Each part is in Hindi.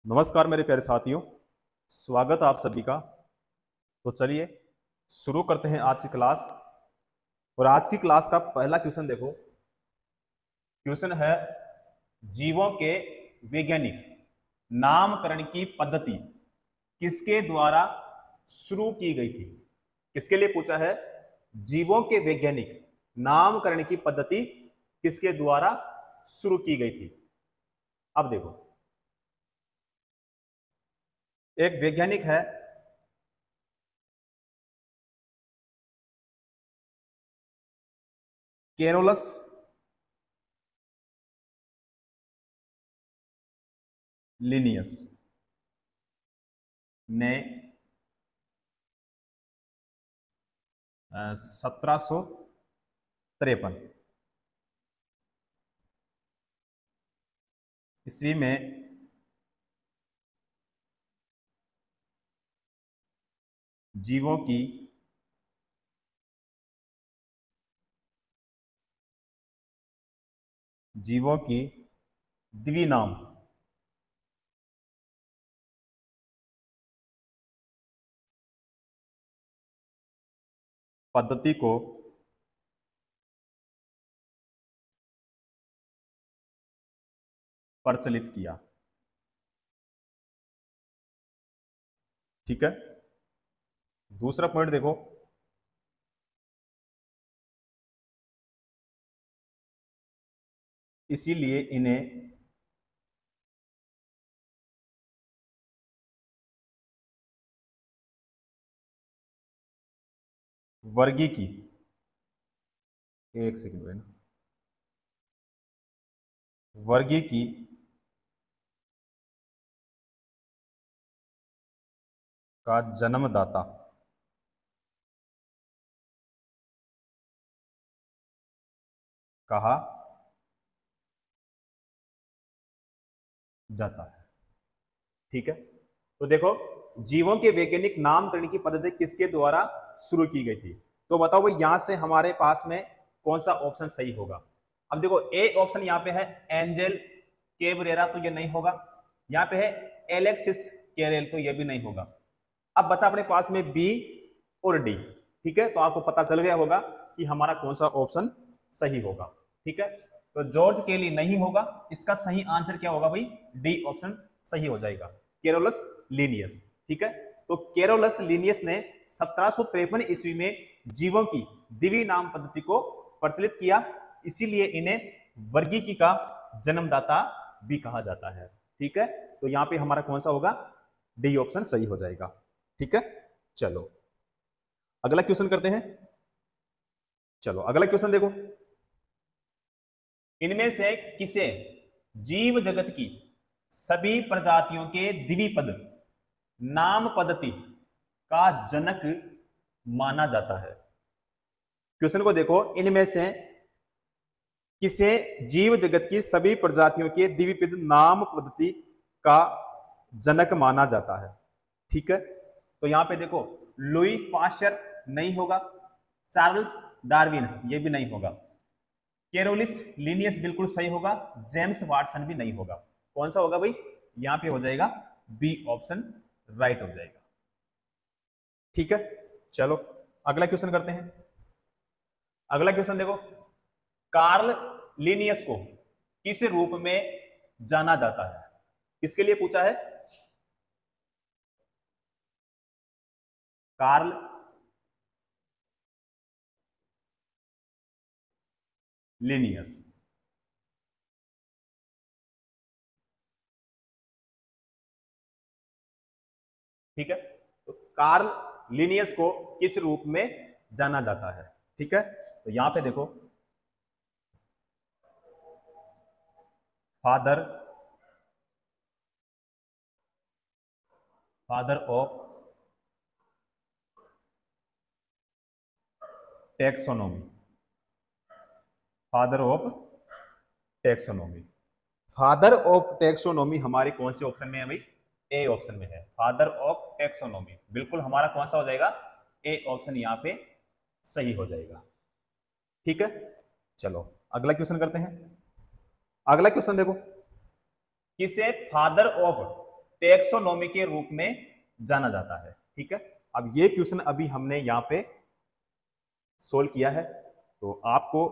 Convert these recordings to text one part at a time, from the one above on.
नमस्कार मेरे प्यारे साथियों, स्वागत है आप सभी का। तो चलिए शुरू करते हैं आज की क्लास। और आज की क्लास का पहला क्वेश्चन देखो। क्वेश्चन है जीवों के वैज्ञानिक नामकरण की पद्धति किसके द्वारा शुरू की गई थी। किसके लिए पूछा है? जीवों के वैज्ञानिक नामकरण की पद्धति किसके द्वारा शुरू की गई थी। अब देखो, एक वैज्ञानिक है कैरोलस लिनियस ने 1753 ईस्वी में जीवों की द्विनाम पद्धति को प्रचलित किया। ठीक है, दूसरा पॉइंट देखो, इसीलिए इन्हें वर्गीकी एक सेकंड में वर्गीकी का जन्मदाता कहा जाता है। ठीक है, तो देखो, जीवों के वैज्ञानिक नामकरण की पद्धति किसके द्वारा शुरू की गई थी। तो बताओ भाई, यहां से हमारे पास में कौन सा ऑप्शन सही होगा। अब देखो, ए ऑप्शन यहाँ पे है एंजेल केबरेरा, तो ये नहीं होगा। यहाँ पे है एलेक्सिस कैरेल, तो ये भी नहीं होगा। अब बचा अपने पास में बी और डी। ठीक है, तो आपको पता चल गया होगा कि हमारा कौन सा ऑप्शन सही होगा। ठीक है, तो जॉर्ज केली नहीं होगा, इसका सही आंसर क्या होगा भाई? डी ऑप्शन सही हो जाएगा, कैरोलस लिनियस। ठीक है, तो कैरोलस लिनियस ने 1753 ईस्वी में जीवों की द्विनाम नाम पद्धति को प्रचलित किया, इसीलिए इन्हें वर्गीकी का जन्मदाता भी कहा जाता है। ठीक है, तो यहां पे हमारा कौन सा होगा? डी ऑप्शन सही हो जाएगा। ठीक है, चलो अगला क्वेश्चन करते हैं। चलो अगला क्वेश्चन देखो, इनमें से किसे जीव जगत की सभी प्रजातियों के द्विपद नाम पद्धति का जनक माना जाता है। क्वेश्चन को देखो, इनमें से किसे जीव जगत की सभी प्रजातियों के द्विपद नाम पद्धति का जनक माना जाता है। ठीक है, तो यहां पे देखो, लुई पास्चर नहीं होगा, चार्ल्स डार्विन ये भी नहीं होगा, कैरोलिस लिनियस बिल्कुल सही होगा, जेम्स वाटसन भी नहीं होगा। कौन सा होगा भाई? यहां पे हो जाएगा बी ऑप्शन राइट हो जाएगा। ठीक है, चलो अगला क्वेश्चन करते हैं। अगला क्वेश्चन देखो, कार्ल लिनियस को किस रूप में जाना जाता है? किसके लिए पूछा है? Karl Linnaeus. ठीक है, तो कार्ल लिनियस को किस रूप में जाना जाता है? ठीक है, तो यहां पे देखो, father of taxonomy, father of taxonomy. Father of taxonomy हमारे कौन से ऑप्शन में है भाई? ए ऑप्शन में है, फादर ऑफ टैक्सोनॉमी। बिल्कुल हमारा कौन सा हो जाएगा? ए ऑप्शन यहां पे सही हो जाएगा। ठीक है, चलो अगला क्वेश्चन करते हैं। अगला क्वेश्चन देखो, किसे फादर ऑफ टेक्सोनॉमी के रूप में जाना जाता है। ठीक है, अब ये क्वेश्चन अभी हमने यहाँ पे सोल्व किया है, तो आपको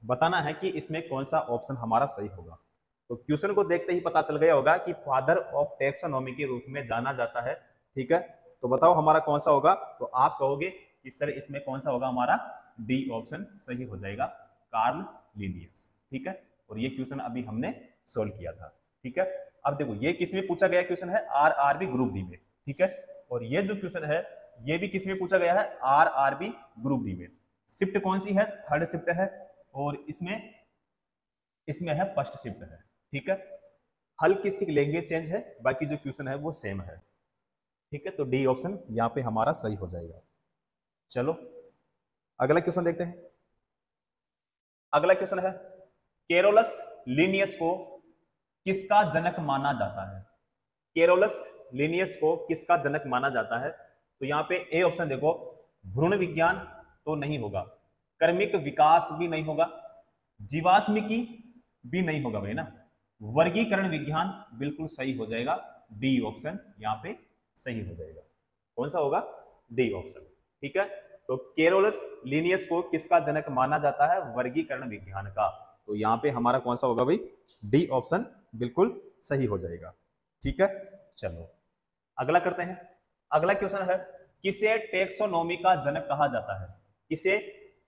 बताना है कि इसमें कौन सा ऑप्शन हमारा सही होगा। तो क्वेश्चन को देखते ही पता चल गया होगा कि फादर ऑफ टेक्सोनॉमी के रूप में जाना जाता है। ठीक है, तो बताओ हमारा कौन सा होगा। तो आप कहोगे कि सर इसमें कौन सा होगा, हमारा डी ऑप्शन सही हो जाएगा, कार्ल लिनियस। ठीक है, और ये क्वेश्चन अभी हमने सोल्व किया था। ठीक है, अब देखो ये किस में पूछा गया क्वेश्चन है, आरआरबी ग्रुप डी में। ठीक है, और ये जो क्वेश्चन है ये भी किस में पूछा गया है, आरआरबी ग्रुप डी में। शिफ्ट कौन सी है, थर्ड शिफ्ट है, और इसमें है फर्स्ट शिफ्ट है। ठीक है, हल्की सी लैंग्वेज चेंज है, बाकी जो क्वेश्चन है वो सेम है। ठीक है, तो डी ऑप्शन यहाँ पे हमारा सही हो जाएगा। चलो अगला क्वेश्चन देखते हैं। अगला क्वेश्चन है, केरोलस लिनियस को किसका जनक माना जाता है। केरोलस लिनियस को किसका जनक माना जाता है। तो यहाँ पे ए ऑप्शन देखो, भ्रूण विज्ञान तो नहीं होगा, कर्मिक विकास भी नहीं होगा, जीवाश्मिकी भी नहीं होगा भाई ना, वर्गीकरण विज्ञान बिल्कुल सही हो जाएगा, डी ऑप्शन यहाँ पे सही हो जाएगा। कौन सा होगा, डी ऑप्शन। ठीक है, तो केरोलस लिनियस को किसका जनक माना जाता है, वर्गीकरण विज्ञान का। तो यहाँ पे हमारा कौन सा होगा भाई, डी ऑप्शन बिल्कुल सही हो जाएगा। ठीक है, चलो अगला करते हैं। अगला क्वेश्चन है, किसे टेक्सोनॉमी का जनक कहा जाता है। किसे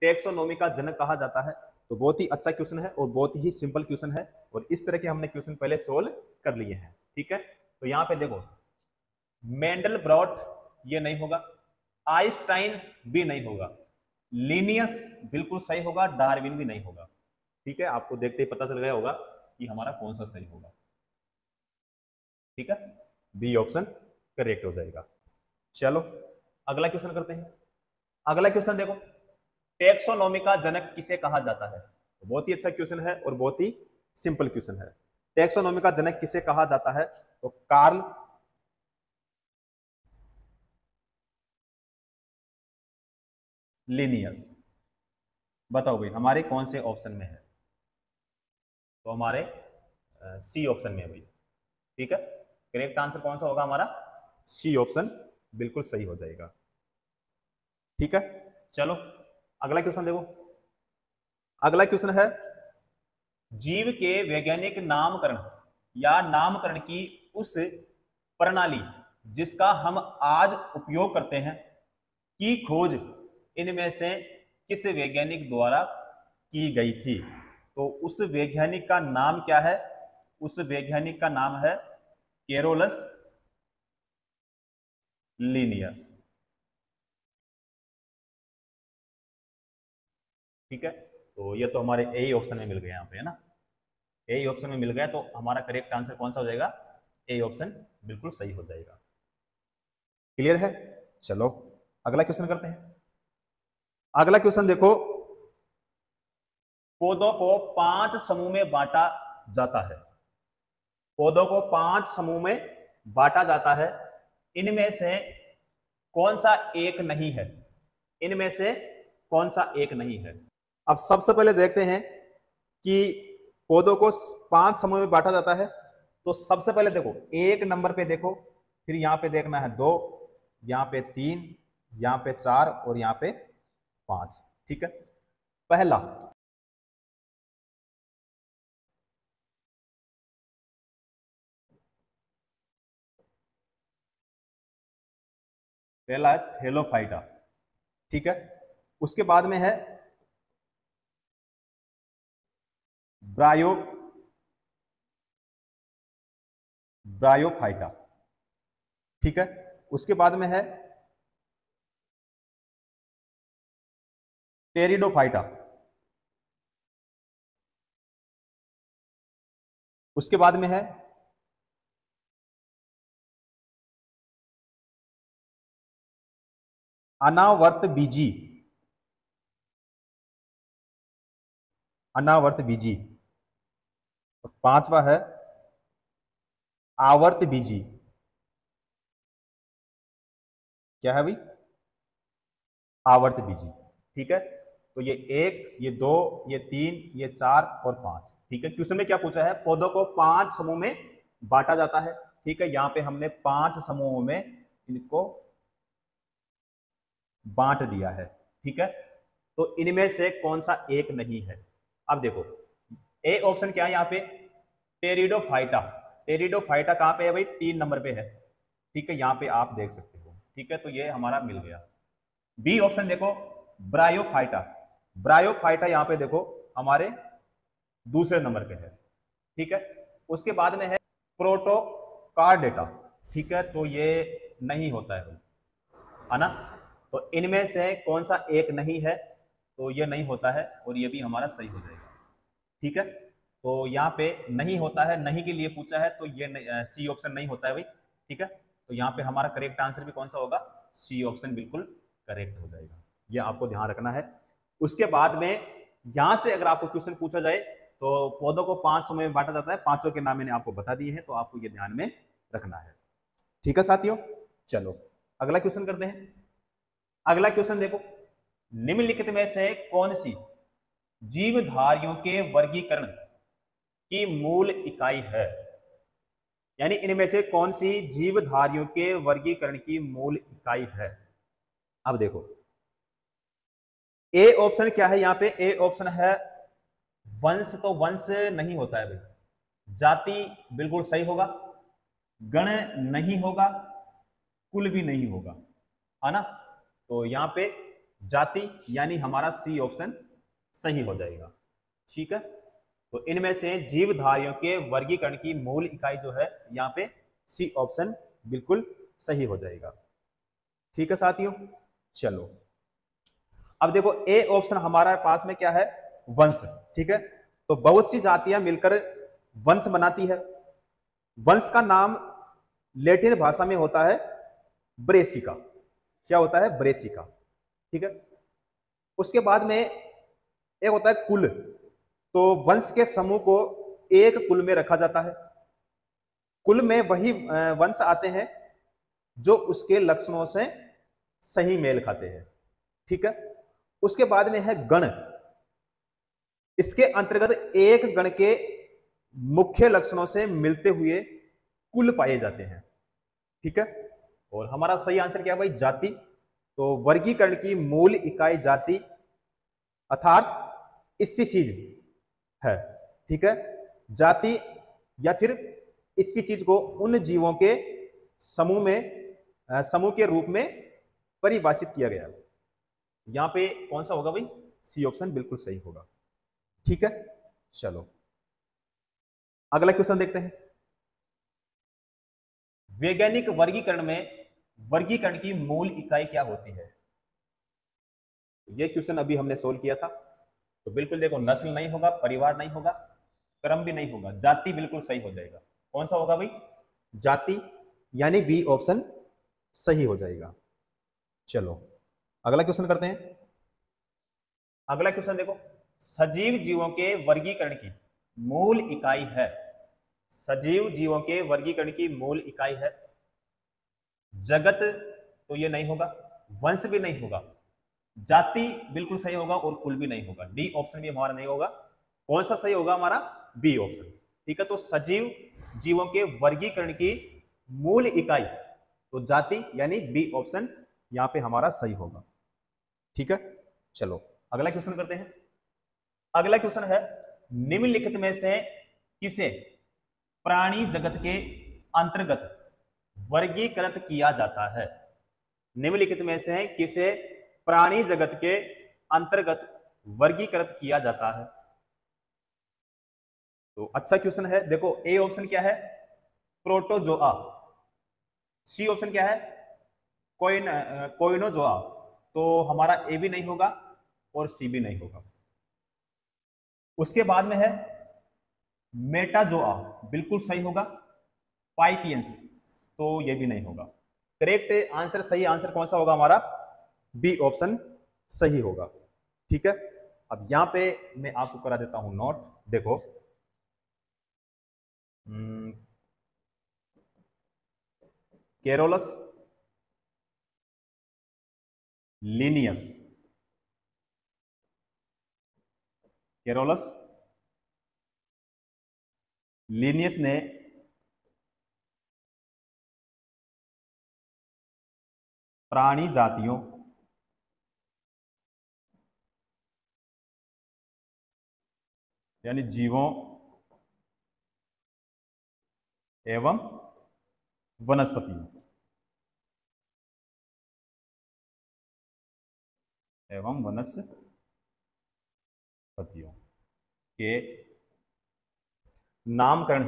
टेक्सोनॉमी का जनक कहा जाता है। तो बहुत ही अच्छा क्वेश्चन है और बहुत ही सिंपल क्वेश्चन है, और इस तरह के हमने क्वेश्चन पहले सोल्व कर लिए हैं। ठीक है, तो यहाँ पे देखो, मेंडलब्रॉट ये नहीं होगा, आइंस्टाइन भी नहीं होगा, लिनियस बिल्कुल सही होगा, डार्विन भी नहीं होगा। ठीक है, आपको देखते ही पता चल गया होगा कि हमारा कौन सा सही होगा। ठीक है, बी ऑप्शन करेक्ट हो जाएगा। चलो अगला क्वेश्चन करते हैं। अगला क्वेश्चन देखो, टेक्सोनॉमी का जनक किसे कहा जाता है। बहुत ही अच्छा क्वेश्चन है और बहुत ही सिंपल क्वेश्चन है। टेक्सोनॉमी का जनक किसे कहा जाता है। तो कार्ल लिनियस। बताओ भाई हमारे कौन से ऑप्शन में है। तो हमारे सी ऑप्शन में है भाई। ठीक है, करेक्ट आंसर कौन सा होगा हमारा, सी ऑप्शन बिल्कुल सही हो जाएगा। ठीक है, चलो अगला क्वेश्चन देखो। अगला क्वेश्चन है, जीव के वैज्ञानिक नामकरण या नामकरण की उस प्रणाली जिसका हम आज उपयोग करते हैं की खोज इनमें से किस वैज्ञानिक द्वारा की गई थी। तो उस वैज्ञानिक का नाम क्या है, उस वैज्ञानिक का नाम है केरोलस लिनियस। ठीक है, तो ये तो हमारे ए ऑप्शन में मिल गया यहाँ पे, है ना, ए ऑप्शन में मिल गया, तो हमारा करेक्ट आंसर कौन सा हो जाएगा, ए ऑप्शन बिल्कुल सही हो जाएगा। क्लियर है, चलो अगला क्वेश्चन करते हैं। अगला क्वेश्चन देखो, पौधों को 5 समूह में बांटा जाता है। पौधों को 5 समूह में बांटा जाता है, इनमें से कौन सा एक नहीं है। इनमें से कौन सा एक नहीं है। अब सबसे पहले देखते हैं कि पौधों को 5 समूह में बांटा जाता है। तो सबसे पहले देखो, एक नंबर पे देखो, फिर यहां पे देखना है 2, यहां पे 3, यहां पे 4 और यहां पे 5। ठीक है, पहला है थैलोफाइटा। ठीक है, उसके बाद में है ब्रायोफाइटा। ठीक है, उसके बाद में है टेरिडोफाइटा। उसके बाद में है अनावर्त बीजी। अनावर्त बीजी। और 5वां है आवर्त बीजी। क्या है भाई, आवर्त बीजी। ठीक है, तो ये 1, ये 2, ये 3, ये 4 और 5। ठीक है, क्वेश्चन में क्या पूछा है, पौधों को 5 समूह में बांटा जाता है, ठीक है, यहाँ पे हमने 5 समूहों में इनको बांट दिया है। ठीक है, तो इनमें से कौन सा एक नहीं है? अब देखो ए ऑप्शन क्या है यहाँ पे, टेरिडोफाइटा। टेरिडोफाइटा कहां पे है भाई? 3 नंबर पे है। ठीक है, यहाँ पे आप देख सकते हो। ठीक है, तो ये हमारा मिल गया। बी ऑप्शन देखो, ब्रायोफाइटा। ब्रायोफाइटा यहाँ पे देखो हमारे दूसरे नंबर पे है। ठीक है, उसके बाद में है प्रोटोकार्डेटा। ठीक है, तो ये नहीं होता है ना? तो इनमें से कौन सा एक नहीं है? तो ये नहीं होता है और ये भी हमारा सही हो जाएगा। ठीक है, तो यहाँ पे नहीं होता है, नहीं के लिए पूछा है, तो ये सी ऑप्शन नहीं होता है भाई। ठीक है, तो यहाँ पे हमारा करेक्ट आंसर भी कौन सा होगा? सी ऑप्शन बिल्कुल करेक्ट हो जाएगा। ये आपको ध्यान रखना है। उसके बाद में यहां से अगर आपको क्वेश्चन पूछा जाए तो पौधों को 5 समूह में बांटा जाता है, 5 के नाम मैंने आपको बता दिए हैं, तो आपको ये ध्यान में रखना है। ठीक है साथियों, चलो अगला क्वेश्चन करते हैं। अगला क्वेश्चन देखो, निम्नलिखित में से कौन सी जीवधारियों के वर्गीकरण की मूल इकाई है? यानी इनमें से कौन सी जीवधारियों के वर्गीकरण की मूल इकाई है? अब देखो ए ऑप्शन क्या है? यहां पे ए ऑप्शन है वंश। तो वंश नहीं होता है भाई। जाति बिल्कुल सही होगा, गण नहीं होगा, कुल भी नहीं होगा, है ना? तो यहां पे जाति यानी हमारा सी ऑप्शन सही हो जाएगा। ठीक है, तो इनमें से जीवधारियों के वर्गीकरण की मूल इकाई जो है यहां पे सी ऑप्शन बिल्कुल सही हो जाएगा। ठीक है साथियों, चलो अब देखो ए ऑप्शन हमारा पास में क्या है? वंश। ठीक है, तो बहुत सी जातियां मिलकर वंश बनाती है। वंश का नाम लैटिन भाषा में होता है ब्रेसिका। क्या होता है? ब्रेसिका। ठीक है, उसके बाद में एक होता है कुल। तो वंश के समूह को एक कुल में रखा जाता है। कुल में वही वंश आते हैं जो उसके लक्षणों से सही मेल खाते हैं। ठीक है, उसके बाद में है गण। इसके अंतर्गत एक गण के मुख्य लक्षणों से मिलते हुए कुल पाए जाते हैं। ठीक है, और हमारा सही आंसर क्या है भाई? जाति। तो वर्गीकरण की मूल इकाई जाति अर्थात स्पीशीज है। ठीक है, जाति या फिर स्पीशीज को उन जीवों के समूह के रूप में परिभाषित किया गया। यहां पे कौन सा होगा भाई? सी ऑप्शन बिल्कुल सही होगा। ठीक है, चलो अगला क्वेश्चन देखते हैं। वैज्ञानिक वर्गीकरण में वर्गीकरण की मूल इकाई क्या होती है? यह क्वेश्चन अभी हमने सोल्व किया था। तो बिल्कुल देखो, नस्ल नहीं होगा, परिवार नहीं होगा, क्रम भी नहीं होगा, जाति बिल्कुल सही हो जाएगा। कौन सा होगा भाई? जाति, यानी बी ऑप्शन सही हो जाएगा। चलो अगला क्वेश्चन करते हैं। अगला क्वेश्चन देखो, सजीव जीवों के वर्गीकरण की मूल इकाई है। सजीव जीवों के वर्गीकरण की मूल इकाई है जगत। तो ये नहीं होगा, वंश भी नहीं होगा, जाति बिल्कुल सही होगा और कुल भी नहीं होगा। डी ऑप्शन भी हमारा नहीं होगा। कौन सा सही होगा? हमारा बी ऑप्शन। ठीक है, तो सजीव जीवों के वर्गीकरण की मूल इकाई तो जाति यानी बी ऑप्शन यहां पे हमारा सही होगा। ठीक है, चलो अगला क्वेश्चन करते हैं। अगला क्वेश्चन है, निम्नलिखित में से किसे प्राणी जगत के अंतर्गत वर्गीकृत किया जाता है? निम्नलिखित में से किसे प्राणी जगत के अंतर्गत वर्गीकृत किया जाता है? तो अच्छा क्वेश्चन है। देखो ए ऑप्शन क्या है? प्रोटोजोआ। सी ऑप्शन क्या है? कोइनोजोआ। तो हमारा ए भी नहीं होगा और सी भी नहीं होगा। उसके बाद में है मेटाजोआ, बिल्कुल सही होगा। पाइपियंस, तो ये भी नहीं होगा। करेक्ट आंसर, सही आंसर कौन सा होगा? हमारा बी ऑप्शन सही होगा। ठीक है, अब यहां पे मैं आपको करा देता हूं नोट। देखो केरोलस, लीनियस, केरोलस लीनियस ने प्राणी जातियों यानी जीवों एवं वनस्पतियों के नामकरण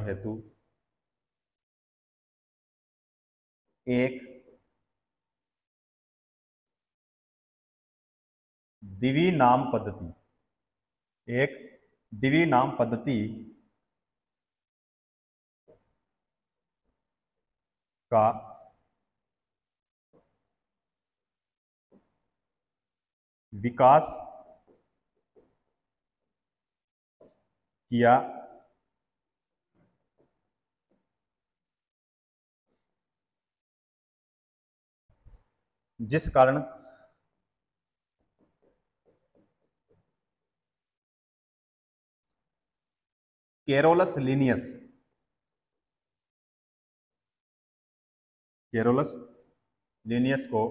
हेतु एक दिवी नाम पद्धति का विकास किया जिस कारण कैरोलस लीनियस को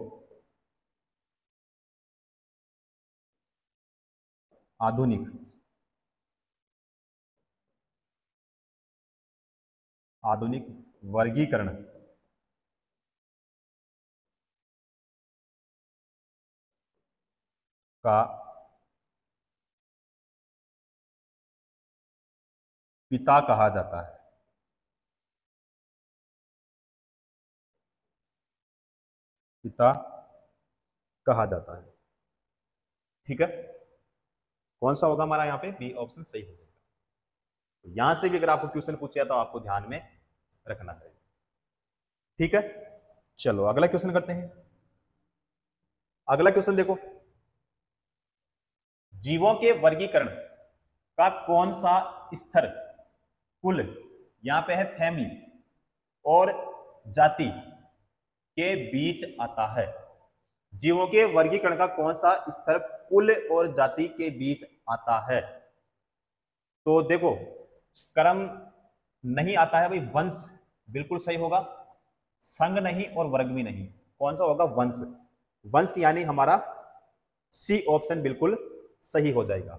आधुनिक वर्गीकरण का पिता कहा जाता है। ठीक है, कौन सा होगा हमारा यहाँ पे? बी ऑप्शन सही हो जाएगा। यहां से भी अगर आपको क्वेश्चन पूछे तो आपको ध्यान में रखना है। ठीक है, चलो अगला क्वेश्चन करते हैं। अगला क्वेश्चन देखो, जीवों के वर्गीकरण का कौन सा स्तर कुल, यहां पे है फैमिली, और जाति के बीच आता है? जीवों के वर्गीकरण का कौन सा स्तर कुल और जाति के बीच आता है? तो देखो, क्रम नहीं आता है भाई, वंश बिल्कुल सही होगा, संघ नहीं और वर्ग भी नहीं। कौन सा होगा? वंश यानी हमारा सी ऑप्शन बिल्कुल सही हो जाएगा।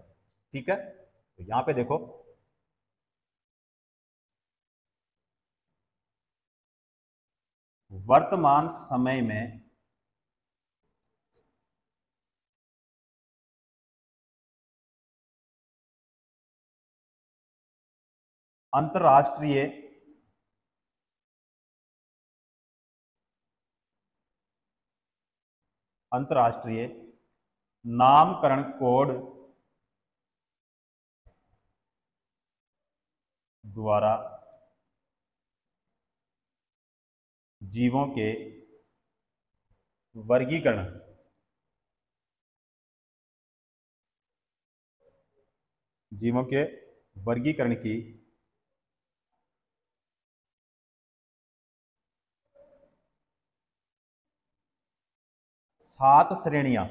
ठीक है, तो यहां पे देखो, वर्तमान समय में अंतरराष्ट्रीय नामकरण कोड द्वारा जीवों के वर्गीकरण की 7 श्रेणियां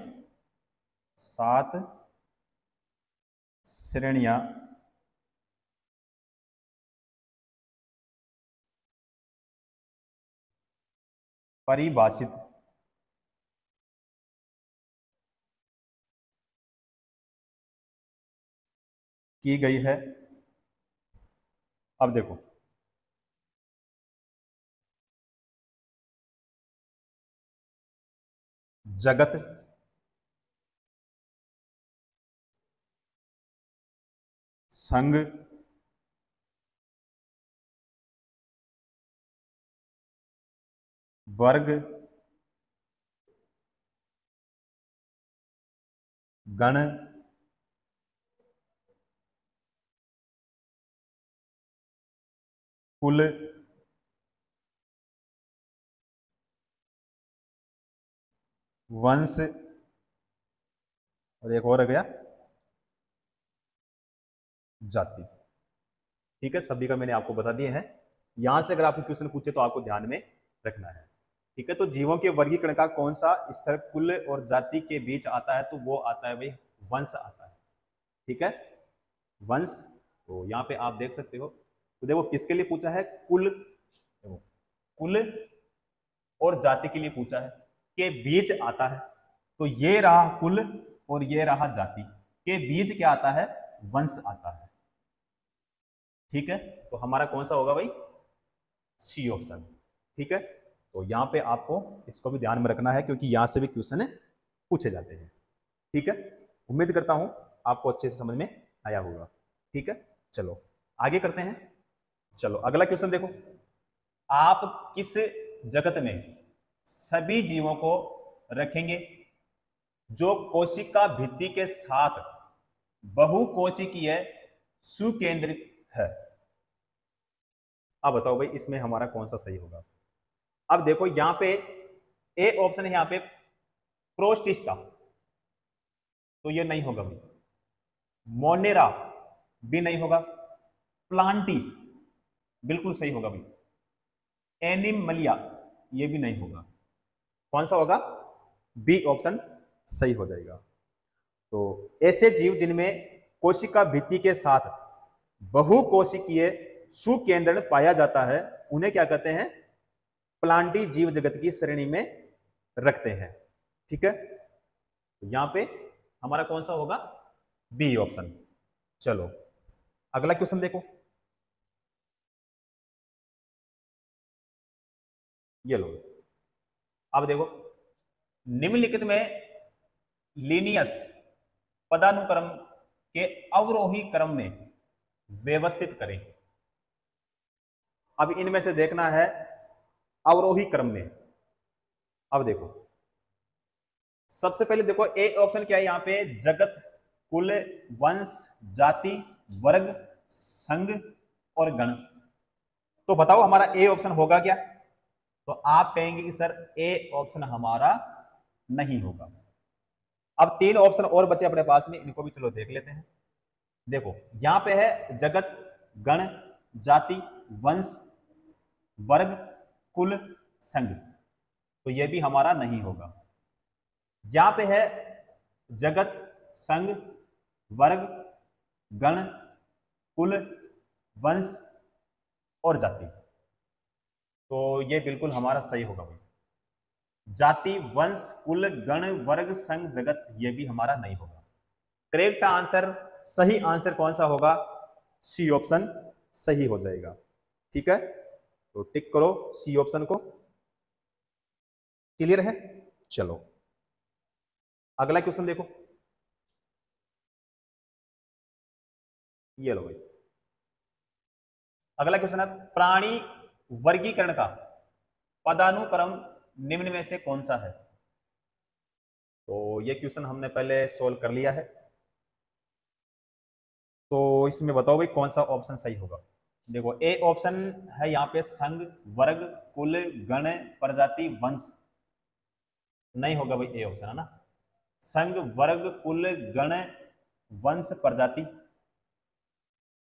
परिभाषित की गई है। अब देखो, जगत, संघ, वर्ग, गण, कुल, वंश, और एक और आ गया जाति। ठीक है, सभी का मैंने आपको बता दिया है। यहां से अगर आपको क्वेश्चन पूछे तो आपको ध्यान में रखना है। ठीक है, तो जीवों के वर्गीकरण का कौन सा स्तर कुल और जाति के बीच आता है? तो वो आता है भाई वंश आता है। ठीक है, वंश। तो यहाँ पे आप देख सकते हो तो देखो किसके लिए पूछा है, कुल, देखो कुल और जाति के लिए पूछा है, के बीच आता है। तो ये रहा कुल और ये रहा जाति, के बीच क्या आता है, वंश आता है। ठीक है, तो हमारा कौन सा होगा भाई, सी ऑप्शन। ठीक है, तो यहां पे आपको इसको भी ध्यान में रखना है क्योंकि यहां से भी क्वेश्चन पूछे जाते हैं। ठीक है, उम्मीद करता हूं आपको अच्छे से समझ में आया होगा। ठीक है, चलो आगे करते हैं। चलो अगला क्वेश्चन देखो, आप किस जगत में सभी जीवों को रखेंगे जो कोशिका भित्ति के साथ बहुकोशिकीय सुकेंद्रित है। अब बताओ भाई इसमें हमारा कौन सा सही होगा। अब देखो यहां पे ए ऑप्शन है, यहां पे प्रोस्टिस्टा, तो ये नहीं होगा भाई। मोनेरा भी नहीं होगा, प्लांटी बिल्कुल सही होगा भाई, एनिमलिया ये भी नहीं होगा। कौन सा होगा, बी ऑप्शन सही हो जाएगा। तो ऐसे जीव जिनमें कोशिका भित्ति के साथ बहुकोशिकीय सुकेंद्रण पाया जाता है उन्हें क्या कहते हैं, प्लांटी जीव जगत की श्रेणी में रखते हैं। ठीक है, यहां पे हमारा कौन सा होगा, बी ऑप्शन। चलो अगला क्वेश्चन देखो, ये लो। अब देखो निम्नलिखित में लीनियस पदानुक्रम के अवरोही क्रम में व्यवस्थित करें। अब इनमें से देखना है अवरोही क्रम में। अब देखो सबसे पहले देखो ए ऑप्शन क्या है, यहां पे जगत, कुल, वंश, जाति, वर्ग, संघ और गण। तो बताओ हमारा ए ऑप्शन होगा क्या। तो आप कहेंगे कि सर ए ऑप्शन हमारा नहीं होगा। अब तीन ऑप्शन और बचे अपने पास में, इनको भी चलो देख लेते हैं। देखो यहां पे है जगत, गण, जाति, वंश, वर्ग, कुल, संघ, तो यह भी हमारा नहीं होगा। यहां पे है जगत, संघ, वर्ग, गण, कुल, वंश और जाति, तो ये बिल्कुल हमारा सही होगा भाई। जाति, वंश, कुल, गण, वर्ग, संघ, जगत ये भी हमारा नहीं होगा। करेक्ट आंसर, सही आंसर कौन सा होगा, सी ऑप्शन सही हो जाएगा। ठीक है, तो टिक करो सी ऑप्शन को। क्लियर है, चलो अगला क्वेश्चन देखो, ये लो भाई। अगला क्वेश्चन है प्राणी वर्गीकरण का पदानुक्रम निम्न में से कौन सा है। तो ये क्वेश्चन हमने पहले सोल्व कर लिया है, तो इसमें बताओ भाई कौन सा ऑप्शन सही होगा। देखो ए ऑप्शन है यहाँ पे संघ, वर्ग, कुल, गण, प्रजाति, वंश, नहीं होगा भाई ए ऑप्शन, है ना। संघ, वर्ग, कुल, गण, वंश, प्रजाति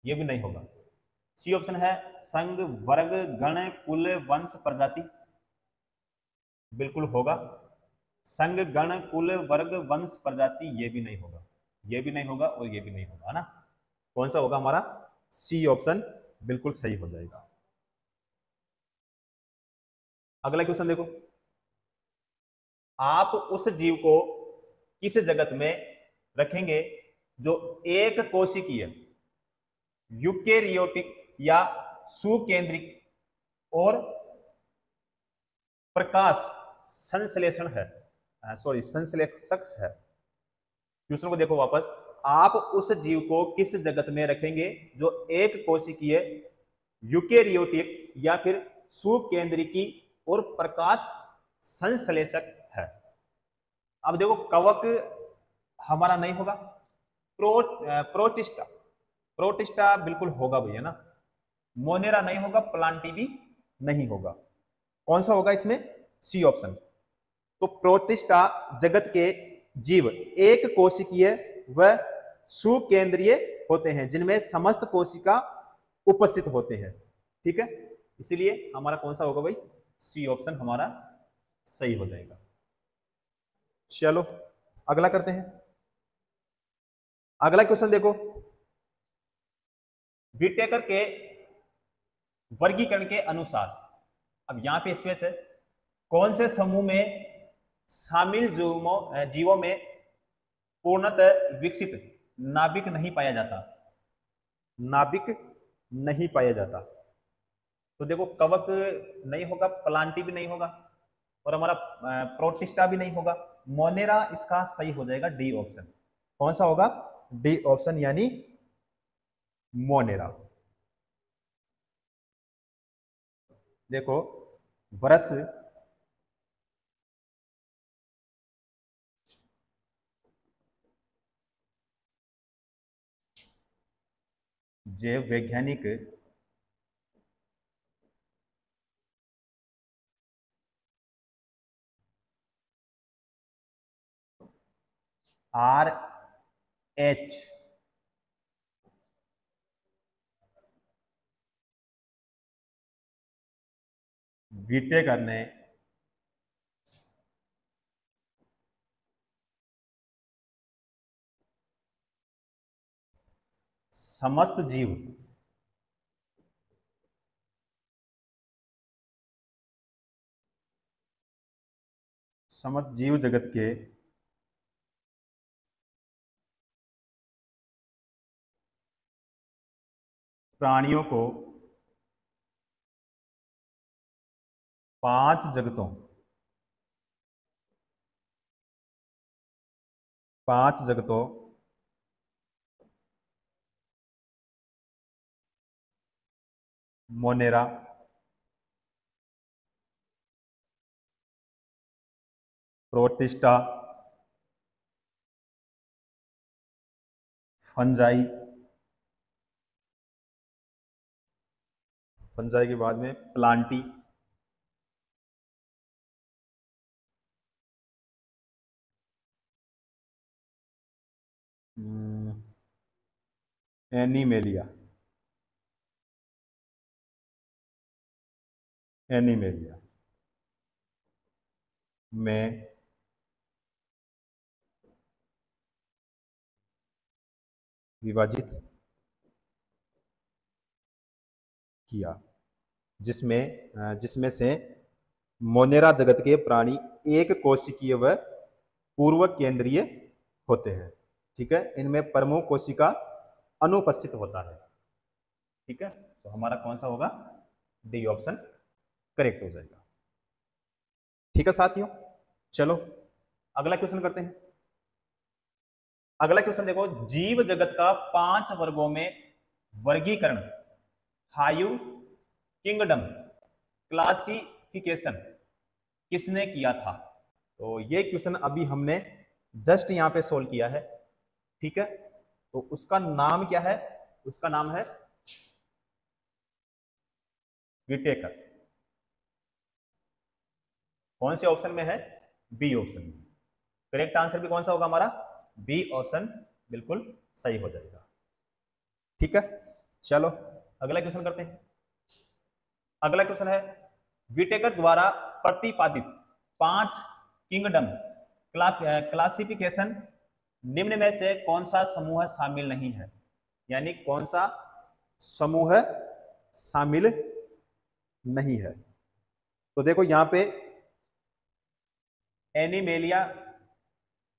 ये भी नहीं होगा। सी ऑप्शन है संघ, वर्ग, गण, कुल, वंश, प्रजाति, बिल्कुल होगा। संघ, गण, कुल, वर्ग, वंश, प्रजाति ये भी नहीं होगा, ये भी नहीं होगा और ये भी नहीं होगा, है ना। कौन सा होगा हमारा, सी ऑप्शन बिल्कुल सही हो जाएगा। अगला क्वेश्चन देखो, आप उस जीव को किस जगत में रखेंगे जो एक कोशिकीय, यूकेरियोटिक या सुकेंद्रिक और प्रकाश संश्लेषण है, सॉरी संश्लेषक है। क्वेश्चन को देखो वापस, आप उस जीव को किस जगत में रखेंगे जो एक कोशिकीय, यूकेरियोटिक या फिर सुकेंद्रिकी और प्रकाश संश्लेषक है। अब देखो कवक हमारा नहीं होगा, प्रोटिस्टा, प्रोटिस्टा बिल्कुल होगा भैया ना। मोनेरा नहीं होगा, प्लांटी भी नहीं होगा। कौन सा होगा इसमें, सी ऑप्शन। तो प्रोटिस्टा जगत के जीव एक कोशिकीय व सुकेंद्रीय होते हैं जिनमें समस्त कोशिका उपस्थित होते हैं। ठीक है, इसीलिए हमारा कौन सा होगा भाई, सी ऑप्शन हमारा सही हो जाएगा। चलो अगला करते हैं। अगला क्वेश्चन देखो, विटेकर के वर्गीकरण के अनुसार, अब यहां पे स्पेस है, कौन से समूह में शामिल जीवों में पूर्णतः विकसित नाभिक नहीं पाया जाता? नाभिक नहीं पाया जाता। तो देखो कवक नहीं होगा, प्लांटी भी नहीं होगा, और हमारा प्रोटिस्टा भी नहीं होगा। मोनेरा इसका सही हो जाएगा, डी ऑप्शन। कौन सा होगा? डी ऑप्शन, यानी मोनेरा। देखो वरस जैव वैज्ञानिक RH विटेकर ने समस्त जीव जगत के प्राणियों को 5 जगतों 5 जगतों मोनेरा, प्रोटिस्टा, फंजाई, फंजाई के बाद में प्लांटी, एनिमेलिया, एनिमेलिया में विभाजित किया, जिसमें से मोनेरा जगत के प्राणी एक कोशिकीय व पूर्व केंद्रीय होते हैं। ठीक है, इनमें प्रमुख कोशिका अनुपस्थित होता है। ठीक है, तो हमारा कौन सा होगा? डी ऑप्शन करेक्ट हो जाएगा। ठीक है साथियों, चलो अगला क्वेश्चन करते हैं। अगला क्वेश्चन देखो, जीव जगत का 5 वर्गों में वर्गीकरण, 5 किंगडम क्लासिफिकेशन किसने किया था? तो ये क्वेश्चन अभी हमने जस्ट यहां पे सोल्व किया है। ठीक है, तो उसका नाम क्या है? उसका नाम है विटेकर। कौन से ऑप्शन में है? बी ऑप्शन में। करेक्ट आंसर भी कौन सा होगा हमारा? बी ऑप्शन बिल्कुल सही हो जाएगा। ठीक है, चलो अगला क्वेश्चन करते हैं। अगला क्वेश्चन है, विटेकर द्वारा प्रतिपादित 5 किंगडम क्लासिफिकेशन निम्न में से कौन सा समूह शामिल नहीं है? यानी कौन सा समूह शामिल नहीं है? तो देखो यहां पे एनिमेलिया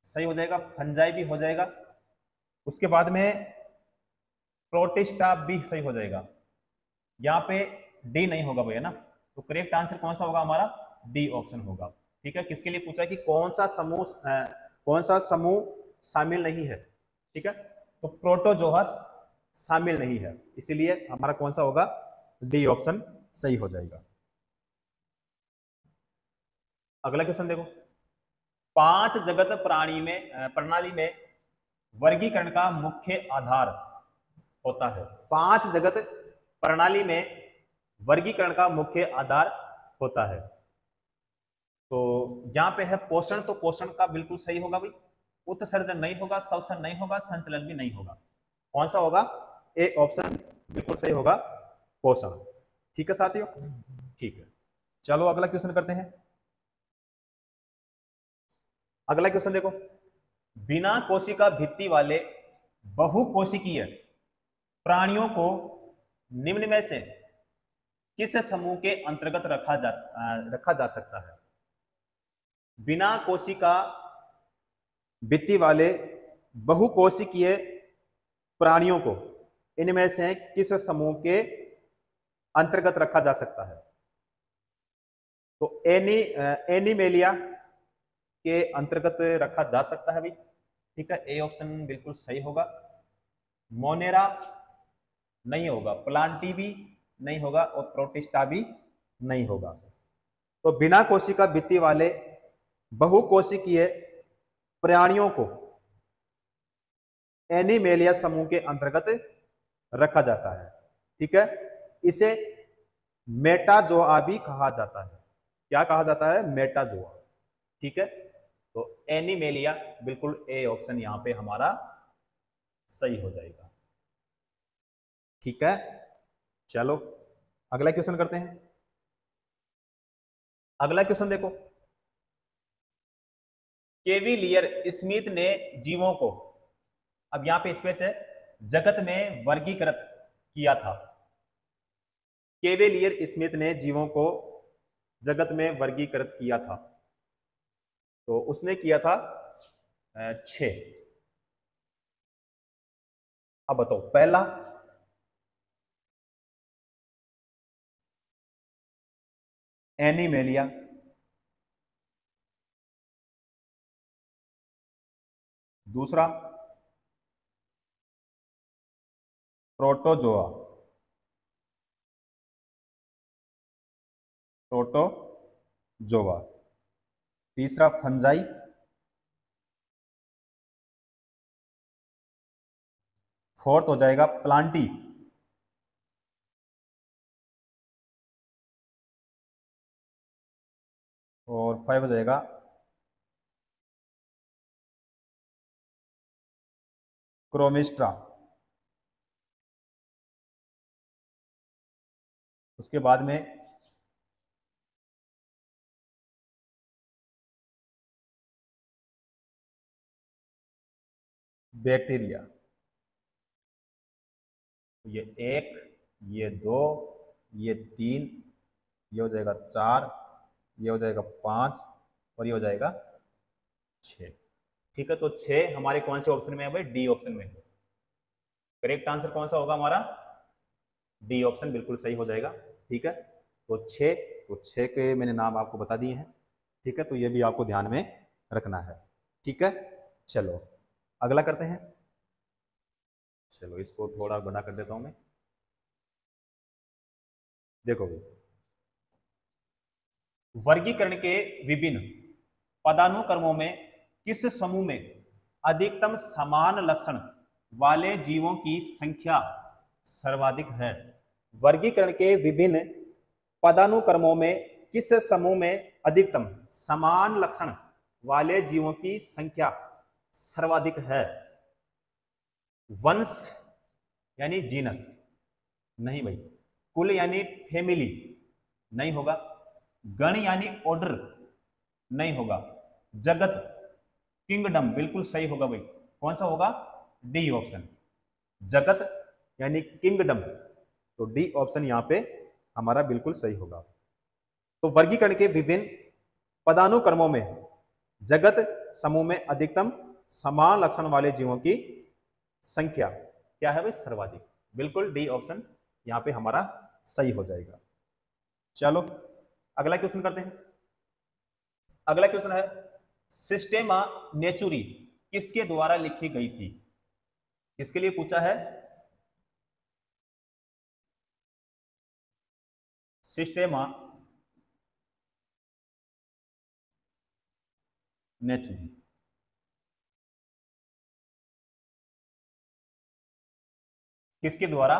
सही हो जाएगा, फंजाई भी हो जाएगा, उसके बाद में प्रोटिस्टा भी सही हो जाएगा। यहाँ पे डी नहीं होगा भैया ना, तो करेक्ट आंसर कौन सा होगा हमारा? डी ऑप्शन होगा। ठीक है, किसके लिए पूछा है कि कौन सा समूह शामिल नहीं है? ठीक है, तो प्रोटोजोहस शामिल नहीं है, इसीलिए हमारा कौन सा होगा? डी ऑप्शन सही हो जाएगा। अगला क्वेश्चन देखो, 5 जगत प्रणाली में वर्गीकरण का मुख्य आधार होता है। 5 जगत प्रणाली में वर्गीकरण का मुख्य आधार होता है। तो यहां पे है पोषण, तो पोषण का बिल्कुल सही होगा भाई। उत्सर्जन नहीं होगा, श्वसन नहीं होगा, संचलन भी नहीं होगा। कौन सा होगा? ए ऑप्शन बिल्कुल सही होगा, पोषण। ठीक है साथियों, ठीक है, चलो अगला क्वेश्चन करते हैं। अगला क्वेश्चन देखो, बिना कोशिका भित्ति वाले बहुकोशिकीय प्राणियों को निम्न में से किस समूह के अंतर्गत रखा जा सकता है? बिना कोशिका भित्ति वाले बहुकोशिकीय प्राणियों को इनमें से किस समूह के अंतर्गत रखा जा सकता है? तो एनिमेलिया के अंतर्गत रखा जा सकता है भाई। ठीक है, ए ऑप्शन बिल्कुल सही होगा। मोनेरा नहीं होगा, प्लांटी भी नहीं होगा और प्रोटिस्टा भी नहीं होगा। तो बिना कोशिका भित्ति वाले बहुकोशिकीय प्राणियों को एनिमेलिया समूह के अंतर्गत रखा जाता है। ठीक है, इसे मेटाजोआ भी कहा जाता है। क्या कहा जाता है? मेटाजोआ। ठीक है, तो एनिमेलिया बिल्कुल ए ऑप्शन यहां पे हमारा सही हो जाएगा। ठीक है, चलो अगला क्वेश्चन करते हैं। अगला क्वेश्चन देखो, केविलियर स्मिथ ने जीवों को, अब यहां पे स्पेस है, जगत में वर्गीकृत किया था। केविलियर स्मिथ ने जीवों को जगत में वर्गीकृत किया था। तो उसने किया था 6। अब बताओ, पहला एनिमेलिया, दूसरा प्रोटोजोआ, प्रोटोजोआ, तीसरा फंजाई, फोर्थ हो जाएगा प्लांटी, और 5 हो जाएगा क्रोमिस्ट्रा। उसके बाद में बैक्टीरिया। ये 1, ये 2, ये 3, ये हो जाएगा 4, ये हो जाएगा 5 और ये हो जाएगा 6। ठीक है, तो 6 हमारे कौन से ऑप्शन में है भाई? डी ऑप्शन में है। करेक्ट आंसर कौन सा होगा हमारा? डी ऑप्शन बिल्कुल सही हो जाएगा। ठीक है, तो 6, तो 6 के मैंने नाम आपको बता दिए हैं। ठीक है, तो ये भी आपको ध्यान में रखना है। ठीक है, चलो अगला करते हैं। चलो इसको थोड़ा बड़ा कर देता हूं मैं। देखो भाई, वर्गीकरण के विभिन्न पदानुक्रमों में किस समूह में अधिकतम समान लक्षण वाले जीवों की संख्या सर्वाधिक है? वर्गीकरण के विभिन्न पदानुक्रमों में किस समूह में अधिकतम समान लक्षण वाले जीवों की संख्या सर्वाधिक है? वंश यानी जीनस नहीं भाई, कुल यानी फैमिली नहीं होगा, गण यानी ऑर्डर नहीं होगा, जगत किंगडम बिल्कुल सही होगा भाई। कौन सा होगा? डी ऑप्शन, जगत यानी किंगडम। तो डी ऑप्शन यहां पे हमारा बिल्कुल सही होगा। तो वर्गीकरण के विभिन्न पदानुक्रमों में जगत समूह में अधिकतम समान लक्षण वाले जीवों की संख्या क्या है भाई? सर्वाधिक। बिल्कुल डी ऑप्शन यहां पे हमारा सही हो जाएगा। चलो अगला क्वेश्चन करते हैं। अगला क्वेश्चन है, सिस्टेमा नेचुरी किसके द्वारा लिखी गई थी? किसके लिए पूछा है? सिस्टेमा नेचुरी किसके द्वारा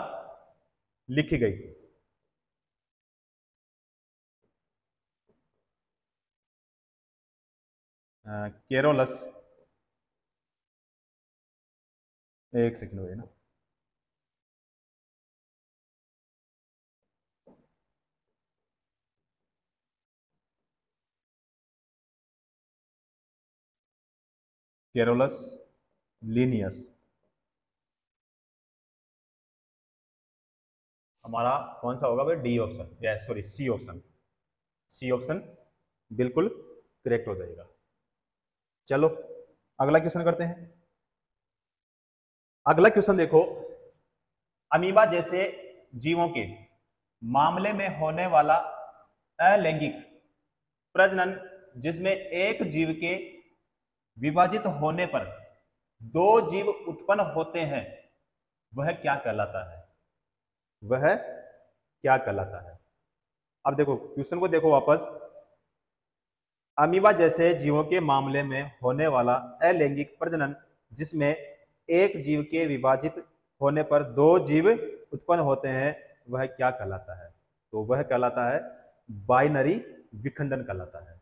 लिखी गई थी? केरोलस, एक सेकंड हुए ना, केरोलस, लिनियस हमारा कौन सा होगा भाई? डी ऑप्शन, या sorry C option. C option बिल्कुल करेक्ट हो जाएगा। चलो अगला क्वेश्चन करते हैं। अगला क्वेश्चन देखो, अमीबा जैसे जीवों के मामले में होने वाला अलैंगिक प्रजनन जिसमें एक जीव के विभाजित होने पर दो जीव उत्पन्न होते हैं, वह क्या कहलाता है? वह क्या कहलाता है? अब देखो क्वेश्चन को देखो वापस। अमीबा जैसे जीवों के मामले में होने वाला अलैंगिक प्रजनन जिसमें एक जीव के विभाजित होने पर दो जीव उत्पन्न होते हैं, वह क्या कहलाता है? तो वह कहलाता है बाइनरी विखंडन कहलाता है।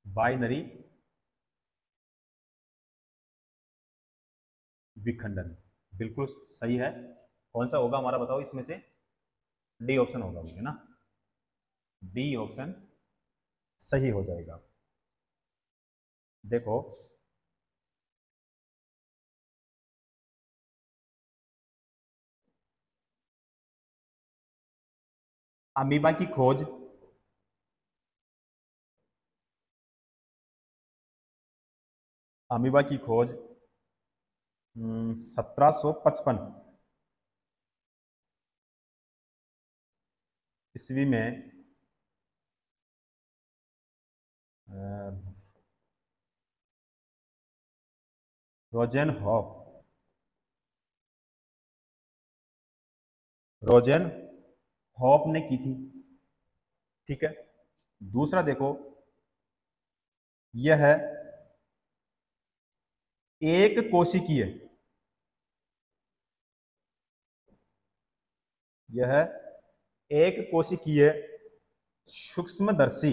बाइनरी विखंडन बिल्कुल सही है। कौन सा होगा हमारा, बताओ इसमें से? डी ऑप्शन होगा है ना? डी ऑप्शन सही हो जाएगा। देखो अमीबा की खोज अमीबा की खोज 1755 ईस्वी में रोजेन हॉप ने की थी। ठीक है। दूसरा देखो, यह है एक कोशिकीय यह एक कोशिकीय सूक्ष्मदर्शी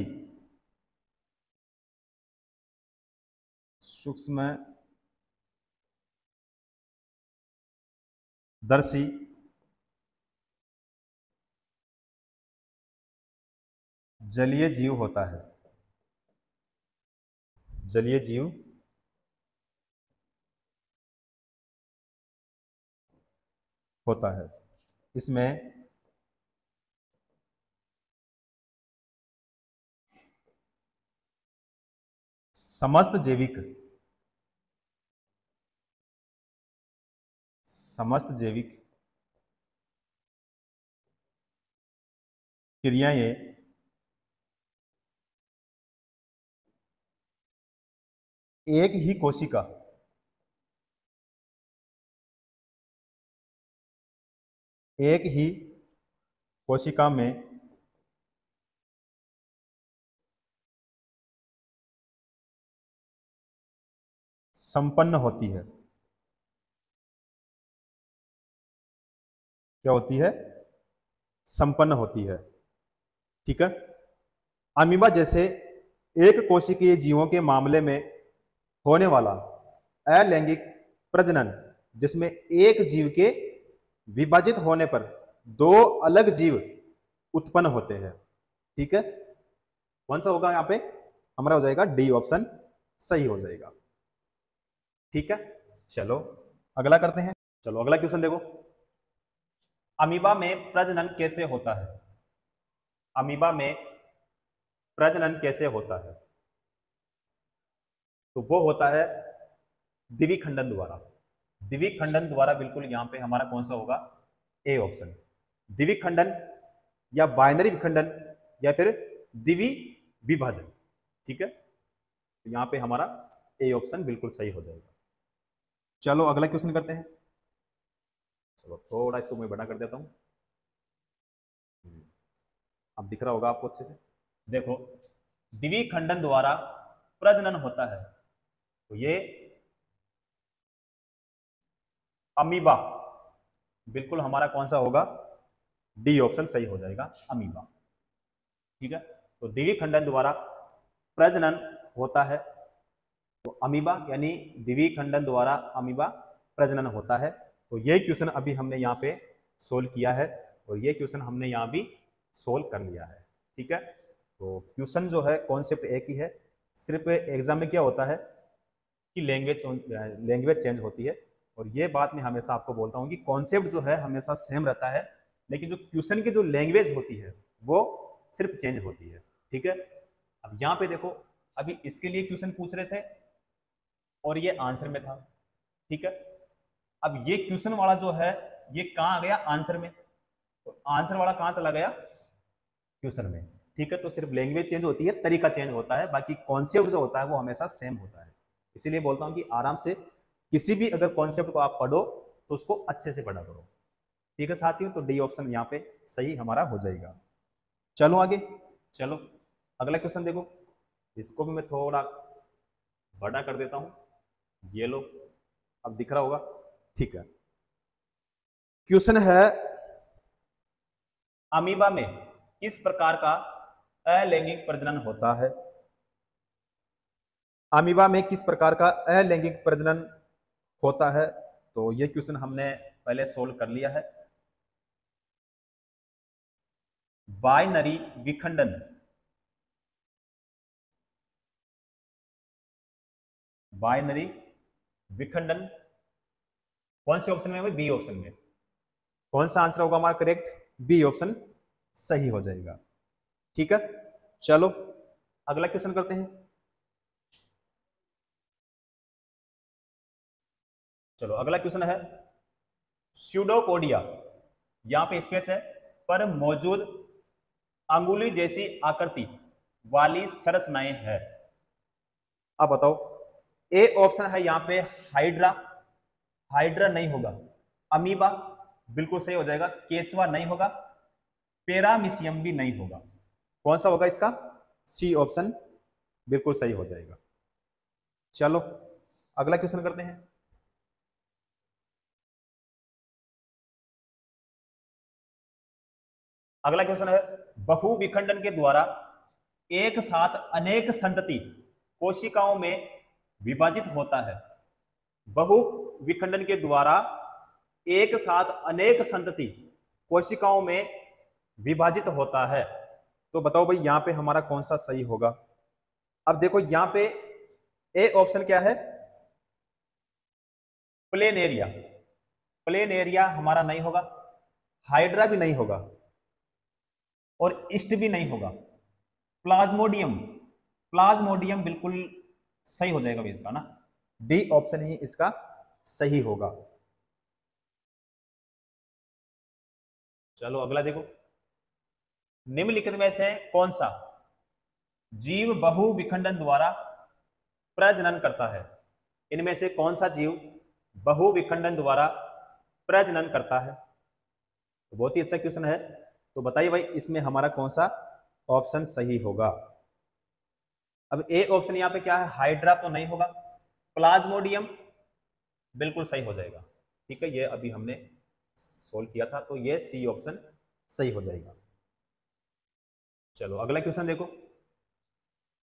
जलीय जीव होता है। जलीय जीव होता है। इसमें समस्त जैविक क्रियाएं एक ही कोशिका में संपन्न होती है। क्या होती है? संपन्न होती है। ठीक है। अमीबा जैसे एक कोशिकीय जीवों के मामले में होने वाला अलैंगिक प्रजनन जिसमें एक जीव के विभाजित होने पर दो अलग जीव उत्पन्न होते हैं। ठीक है। कौन सा होगा यहां पे? हमारा हो जाएगा डी ऑप्शन सही हो जाएगा। ठीक है। चलो अगला करते हैं। चलो अगला क्वेश्चन देखो, अमीबा में प्रजनन कैसे होता है? अमीबा में प्रजनन कैसे होता है? तो वो होता है द्विखंडन द्वारा। द्विखंडन द्वारा बिल्कुल यहां पे हमारा कौन सा होगा? A option. द्विखंडन या बाइनरी विखंडन या फिर द्वि विभाजन। ठीक है। तो यहां पे हमारा ए ऑप्शन बिल्कुल सही हो जाएगा। चलो अगला क्वेश्चन करते हैं। चलो थोड़ा इसको मैं बड़ा कर देता हूं, अब दिख रहा होगा आपको अच्छे से। देखो, द्विखंडन द्वारा प्रजनन होता है तो ये अमीबा बिल्कुल हमारा कौन सा होगा? डी ऑप्शन सही हो जाएगा, अमीबा। ठीक है। तो द्विखंडन द्वारा प्रजनन होता है तो अमीबा, यानी द्विखंडन द्वारा अमीबा प्रजनन होता है। तो ये क्वेश्चन अभी हमने यहाँ पे सोल्व किया है और ये क्वेश्चन हमने यहाँ भी सोल्व कर लिया है। ठीक है। तो क्वेश्चन जो है कॉन्सेप्ट एक ही है, सिर्फ एग्जाम में क्या होता है कि लैंग्वेज चेंज होती है। और ये बात मैं हमेशा आपको बोलता हूँ कि कॉन्सेप्ट जो है हमेशा सेम रहता है, लेकिन जो क्वेश्चन की जो लैंग्वेज होती है वो सिर्फ चेंज होती है। ठीक है, अब यहाँ पे देखो, अभी इसके लिए क्वेश्चन पूछ रहे थे और ये आंसर में था। ठीक है, अब ये क्वेश्चन वाला जो है ये कहाँ आ गया, आंसर में, तो आंसर वाला कहाँ चला गया, क्वेश्चन में। ठीक है, तो सिर्फ लैंग्वेज चेंज होती है, तरीका चेंज होता है, बाकी कॉन्सेप्ट जो होता है वो हमेशा सेम होता है। इसीलिए बोलता हूँ कि आराम से किसी भी अगर कॉन्सेप्ट को आप पढ़ो तो उसको अच्छे से पढ़ा करो। ठीक है साथियों, तो डी ऑप्शन यहाँ पे सही हमारा हो जाएगा। चलो आगे, चलो अगला क्वेश्चन देखो, इसको भी मैं थोड़ा बड़ा कर देता हूं, ये लो, अब दिख रहा होगा। ठीक है, क्वेश्चन है, अमीबा में किस प्रकार का अलैंगिक प्रजनन होता है। अमीबा में किस प्रकार का अलैंगिक प्रजनन होता है, तो ये क्वेश्चन हमने पहले सोल्व कर लिया है। बाइनरी विखंडन, बाइनरी विखंडन कौन से ऑप्शन में है, बी ऑप्शन में। कौन सा आंसर होगा हमारा करेक्ट, बी ऑप्शन सही हो जाएगा। ठीक है, चलो अगला क्वेश्चन करते हैं। चलो अगला क्वेश्चन है, स्यूडोपोडिया, यहां पे स्पेस है, पर मौजूद अंगुली जैसी आकृति वाली संरचनाएं है। अब बताओ, ए ऑप्शन है यहां पे हाइड्रा, हाइड्रा नहीं होगा, अमीबा बिल्कुल सही हो जाएगा, केचवा नहीं होगा, पेरामीशियम भी नहीं होगा। कौन सा होगा इसका, सी ऑप्शन बिल्कुल सही हो जाएगा। चलो अगला क्वेश्चन करते हैं। अगला क्वेश्चन है, बहु विखंडन के द्वारा एक साथ अनेक संतति कोशिकाओं में विभाजित होता है। बहु विखंडन के द्वारा एक साथ अनेक संतति कोशिकाओं में विभाजित होता है, तो बताओ भाई यहां पे हमारा कौन सा सही होगा। अब देखो यहां पे ए ऑप्शन क्या है, प्लेन एरिया, प्लेन एरिया हमारा नहीं होगा, हाइड्रा भी नहीं होगा और ईस्ट भी नहीं होगा, प्लाज्मोडियम, प्लाज्मोडियम बिल्कुल सही हो जाएगा इसका ना, डी ऑप्शन ही इसका सही होगा। चलो अगला देखो, निम्नलिखित में से कौन सा जीव बहु विखंडन द्वारा प्रजनन करता है। इनमें से कौन सा जीव बहु विखंडन द्वारा प्रजनन करता है, तो बहुत ही अच्छा क्वेश्चन है, तो बताइए भाई इसमें हमारा कौन सा ऑप्शन सही होगा। अब ए ऑप्शन यहां पे क्या है, हाइड्रा तो नहीं होगा, प्लाज्मोडियम बिल्कुल सही हो जाएगा। ठीक है, ये अभी हमने सोल्व किया था, तो ये सी ऑप्शन सही हो जाएगा। चलो अगला क्वेश्चन देखो,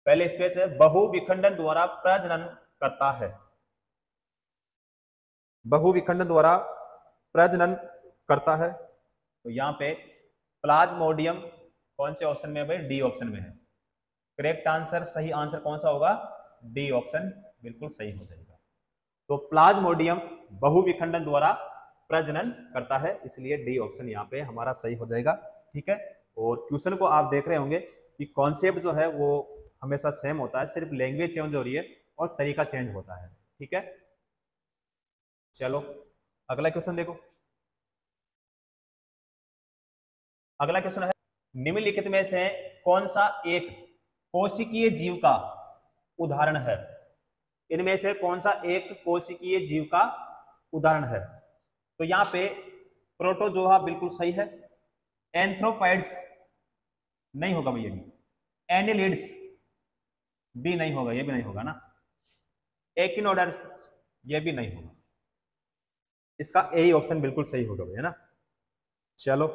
पहले स्पेस है, बहु विखंडन द्वारा प्रजनन करता है, बहु विखंडन द्वारा प्रजनन करता है, तो यहां पे प्लाज्मोडियम कौन से ऑप्शन में है भाई, डी ऑप्शन में है। करेक्ट आंसर, सही आंसर कौन सा होगा, डी ऑप्शन बिल्कुल सही हो जाएगा। तो प्लाज्मोडियम बहु विखंडन द्वारा प्रजनन करता है, इसलिए डी ऑप्शन यहाँ पे हमारा सही हो जाएगा। ठीक है, और क्वेश्चन को आप देख रहे होंगे कि कॉन्सेप्ट जो है वो हमेशा सेम होता है, सिर्फ लैंग्वेज चेंज हो रही है और तरीका चेंज होता है। ठीक है, चलो अगला क्वेश्चन देखो। अगला क्वेश्चन है, निम्नलिखित में से कौन सा एक कोशिकीय जीव का उदाहरण है। इनमें से कौन सा एक कोशिकीय जीव का उदाहरण है, तो यहां पे प्रोटोजोआ बिल्कुल सही है, एंथ्रोपॉइड्स नहीं होगा भैया, भी एनिलिड्स भी नहीं होगा, ये भी नहीं होगा ना, एकिनोडर्स ये भी नहीं होगा, इसका ए ऑप्शन बिल्कुल सही होगा भैया ना। चलो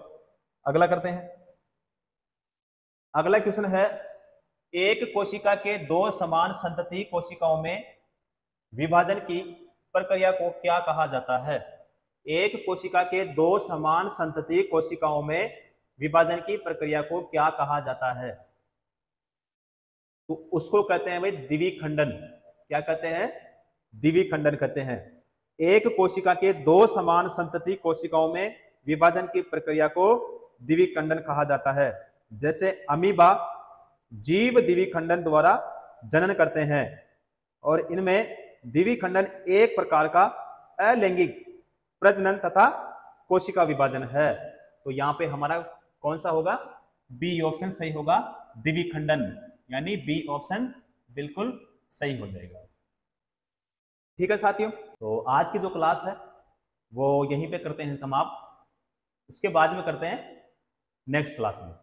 अगला करते हैं। अगला क्वेश्चन है, एक कोशिका के दो समान संतति कोशिकाओं में विभाजन की प्रक्रिया को क्या कहा जाता है। एक कोशिका के दो समान संतति कोशिकाओं में विभाजन की प्रक्रिया को क्या कहा जाता है, तो उसको कहते हैं भाई द्विखंडन। क्या कहते हैं, द्विखंडन कहते हैं। एक कोशिका के दो समान संतति कोशिकाओं में विभाजन की प्रक्रिया को द्विखंडन कहा जाता है। जैसे अमीबा जीव द्विखंडन द्वारा जनन करते हैं और इनमें द्विखंडन एक प्रकार का अलैंगिक प्रजनन तथा कोशिका विभाजन है। तो यहाँ पे हमारा कौन सा होगा? बी ऑप्शन सही होगा, द्विखंडन, यानी बी ऑप्शन बिल्कुल सही हो जाएगा। ठीक है साथियों, तो आज की जो क्लास है वो यहीं पे करते हैं समाप्त। उसके बाद में करते हैं नेक्स्ट क्लास में।